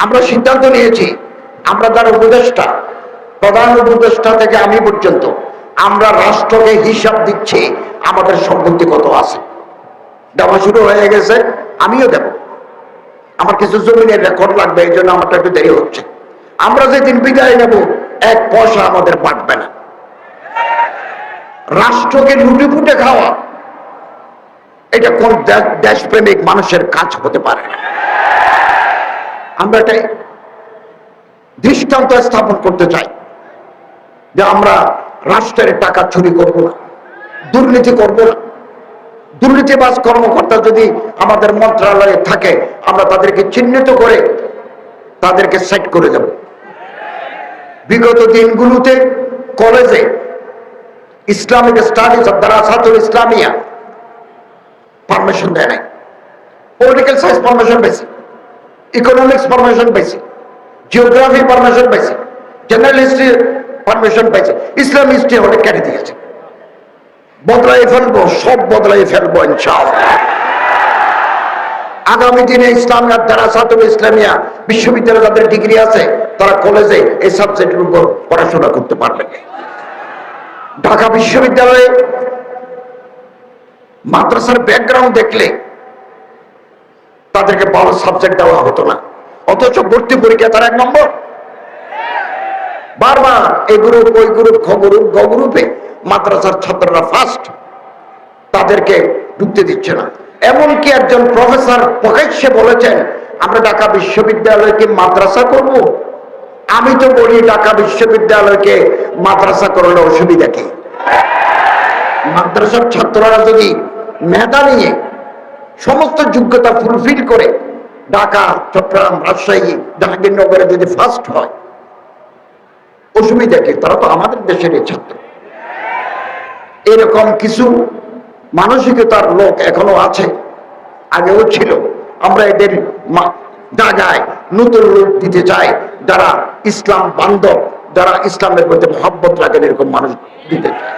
আমরা সিদ্ধান্ত নিয়েছি, আমরা যারা উপদেষ্টা, প্রধান উপদেষ্টা থেকে আমি পর্যন্ত, আমরা রাষ্ট্রকে হিসাব দিচ্ছি আমাদের সম্পত্তি কত আছে। দেওয়া শুরু হয়ে গেছে, আমিও দেব। আমার কিছু জমিনের রেকর্ড লাগবে, এই জন্য আমারটা একটু দেরি হচ্ছে। আমরা যেদিন বিদায় নেব, 1 পয়সা আমাদের বাঁচবে না। রাষ্ট্রকে লুটে ফুটে খাওয়া, এটা কোন দেশপ্রেমিক মানুষের কাজ হতে পারে না। আমরা এটাই দৃষ্টান্ত স্থাপন করতে চাই যে আমরা রাষ্ট্রের টাকা চুরি করব না, দুর্নীতি করব না। দুর্নীতিবাজ কর্মকর্তা যদি আমাদের মন্ত্রণালয়ে থাকে, আমরা তাদেরকে চিহ্নিত করে তাদেরকে সেট করে দেব। বিগত দিনগুলোতে কলেজে Islamic studies Darasatul Islamia permission দেয় নাই। পলিটিক্যাল সায়েন্স পারমিশন পেয়েছে, ইকোনমিক্স পারমিশন পেয়েছে, জিওগ্রাফি পারমিশন পেয়েছে, জেনারেল হিস্ট্রি পারমিশন পেয়েছে, ইসলাম হিস্ট্রি হলে কেটে দিয়েছে। বদলাই ফেলবো, সব বদলাই ফেলবো ইনশাআল্লাহ। আগামী দিনে ইসলামিয়া দারাসাতুল ইসলামিয়া বিশ্ববিদ্যালয়ে যাদের ডিগ্রি আছে, তারা কলেজে এই সাবজেক্টের উপর পড়াশোনা করতে পারবে। ঢাকা বিশ্ববিদ্যালয়ে মাদ্রাসার ব্যাকগ্রাউন্ড দেখলে তাদেরকে ভালো সাবজেক্ট দেওয়া হতো না, অথচ ভর্তি পরীক্ষা তারা 1 নম্বর। বারবার এই গ্রুপ, ওই গ্রুপ, খ গ্রুপ, গ গ্রুপে মাদ্রাসার ছাত্ররা ফার্স্ট, তাদেরকে ঢুকতে দিচ্ছে না। এমনকি একজন প্রফেসর প্রকাশ্যে বলেছেন, আমরা ঢাকা বিশ্ববিদ্যালয়কে মাদ্রাসা করব। আমি তো বলি, ঢাকা বিশ্ববিদ্যালয়কে মাদ্রাসা করলে অসুবিধা কি? মাদ্রাসার ছাত্ররা যদি মেধা নিয়ে সমস্ত যোগ্যতা ফুলফিল করে ঢাকা, চট্টগ্রাম, রাজশাহী, জাহাঙ্গীরনগরে যদি ফার্স্ট হয়, অসুবিধা কি? তারা তো আমাদের দেশের ছাত্র। এরকম কিছু মানসিকতার লোক এখনো আছে, আগেও ছিল। আমরা এদের জায়গায় নতুন রূপ দিতে চাই, যারা ইসলাম বান্ধব, যারা ইসলামের প্রতি মহব্বত রাখেন, এরকম মানুষ দিতে চায়।